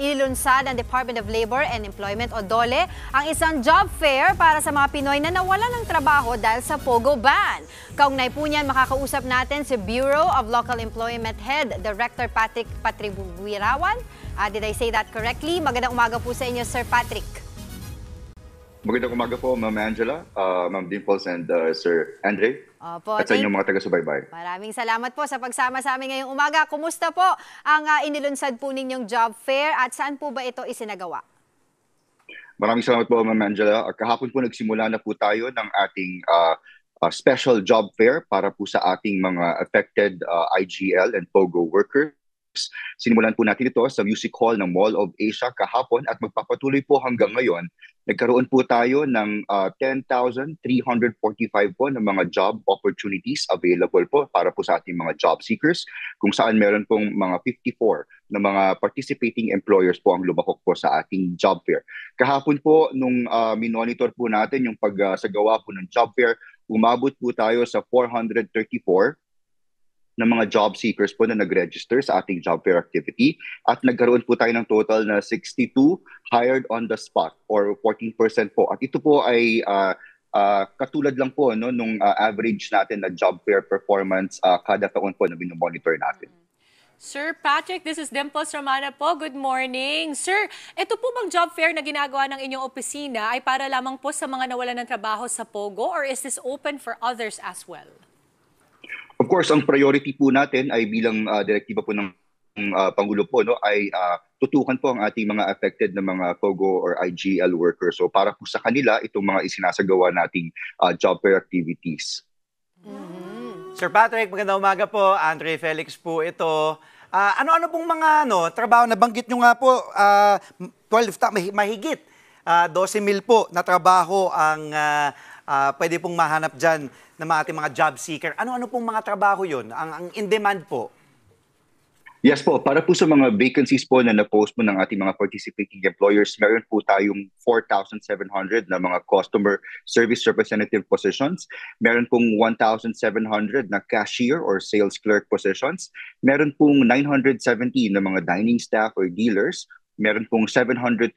Inilunsad ng Department of Labor and Employment o DOLE ang isang job fair para sa mga Pinoy na nawalan ng trabaho dahil sa POGO ban. Kaugnay po niyan, makakausap natin si Bureau of Local Employment Head, Director Patrick Patribuirawan. Did I say that correctly? Magandang umaga po sa inyo, Sir Patrick. Magandang umaga po, Ma'am Angela, Ma'am Dimples, and Sir Andre. Opo, at sa inyong mga taga-subaybay. Maraming salamat po sa pagsama sa amin ngayong umaga. Kumusta po ang inilunsad po ninyong job fair at saan po ba ito isinagawa? Maraming salamat po, Ma'am Angela. Kahapon po nagsimula na po tayo ng ating special job fair para po sa ating mga affected IGL and POGO workers. Sinimulan po natin ito sa Music Hall ng Mall of Asia kahapon at magpapatuloy po hanggang ngayon. Nagkaroon po tayo ng 10,345 po ng mga job opportunities available po para po sa ating mga job seekers, kung saan meron pong mga 54 na mga participating employers po ang lumahok po sa ating job fair. Kahapon po nung minonitor po natin yung pagsagawa po ng job fair, umabot po tayo sa 434 ng mga job seekers po na nag-register sa ating job fair activity at nagkaroon po tayo ng total na 62 hired on the spot or 14% po. At ito po ay katulad lang po nung average natin na job fair performance kada taon po na binomonitor natin. Sir Patrick, this is Dimples Romana po. Good morning. Sir, ito po bang job fair na ginagawa ng inyong opisina ay para lamang po sa mga nawalan ng trabaho sa POGO or is this open for others as well? Of course, ang priority po natin ay bilang direktiba po ng Pangulo po ay tutukan po ang ating mga affected na mga POGO or IGL workers. So para po sa kanila itong mga isinasagawa nating job fair activities. Sir Patrick, magandang umaga po. Andre Felix po ito. Ano-ano pong mga trabaho na banggit nyo nga po, 12 mahigit 12,000 po na trabaho ang pwede pong mahanap dyan ng mga ating mga job seeker. Ano-ano pong mga trabaho yun? Ang in-demand po? Yes po, para po sa mga vacancies po na na-post po ng ating mga participating employers, meron po tayong 4,700 na mga customer service representative positions. Meron pong 1,700 na cashier or sales clerk positions. Meron pong 970 na mga dining staff or dealers. Meron pong 728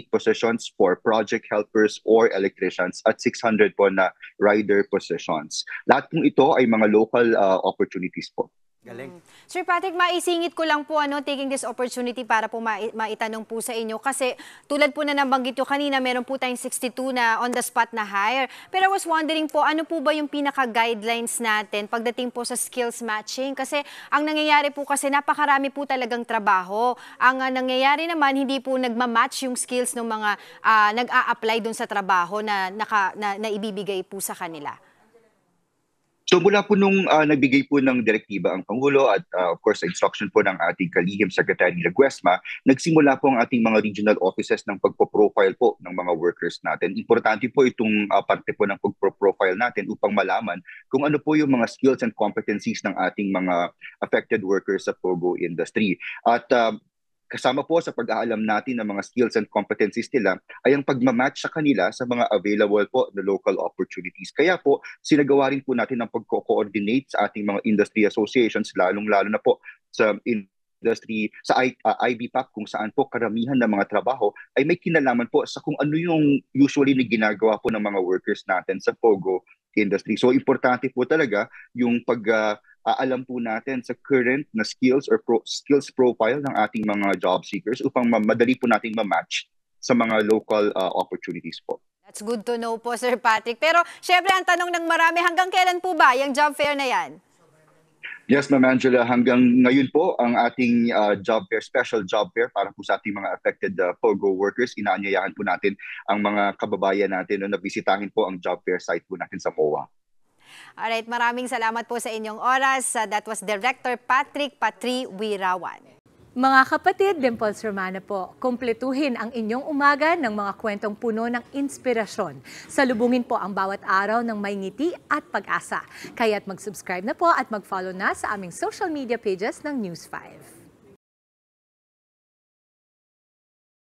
positions for project helpers or electricians at 600 po na rider positions. Lahat pong ito ay mga local opportunities po. Galing. Sir Patrick, maisingit ko lang po taking this opportunity para po maitanong po sa inyo kasi tulad po na nabanggit nyo kanina, meron po tayong 62 na on the spot na hire. Pero I was wondering po, ano po ba yung pinaka-guidelines natin pagdating po sa skills matching? Kasi ang nangyayari po kasi napakarami po talagang trabaho. Ang nangyayari naman, hindi po nagmamatch yung skills ng mga nag-a-apply dun sa trabaho na ibibigay po sa kanila. So mula po nung nagbigay po ng direktiba ang Pangulo at of course sa instruction po ng ating kalihim Secretary Laguesma, nagsimula po ang ating mga regional offices ng pagpo-profile po ng mga workers natin. Importante po itong parte po ng pagpo-profile natin upang malaman kung ano po yung mga skills and competencies ng ating mga affected workers sa POGO industry. At kasama po sa pag-aalam natin ng mga skills and competencies nila ay ang pagmamatch sa kanila sa mga available po na local opportunities. Kaya po, sinagawa rin po natin ang pag-coordinate sa ating mga industry associations, lalong-lalo na po sa industry, sa IBPAC, kung saan po karamihan ng mga trabaho ay may kinalaman po sa kung ano yung usually na ginagawa po ng mga workers natin sa POGO industry. So, importante po talaga yung alam po natin sa current na skills or skills profile ng ating mga job seekers upang madali po nating ma-match sa mga local opportunities po. That's good to know po, Sir Patrick. Pero syempre ang tanong ng marami, hanggang kailan po ba yung job fair na yan? Yes, Ma'am Angela, hanggang ngayon po ang ating job fair, special job fair para po sa ating mga affected POGO workers. Inaanyayahan po natin ang mga kababayan natin na bisitahin po ang job fair site po natin sa POA. Alright, maraming salamat po sa inyong oras. That was Director Patrick Patribuirawan. Mga kapatid, Dimples Romana po, kumpletuhin ang inyong umaga ng mga kwentong puno ng inspirasyon. Salubungin po ang bawat araw ng may ngiti at pag-asa. Kaya't mag-subscribe na po at mag-follow na sa aming social media pages ng News 5.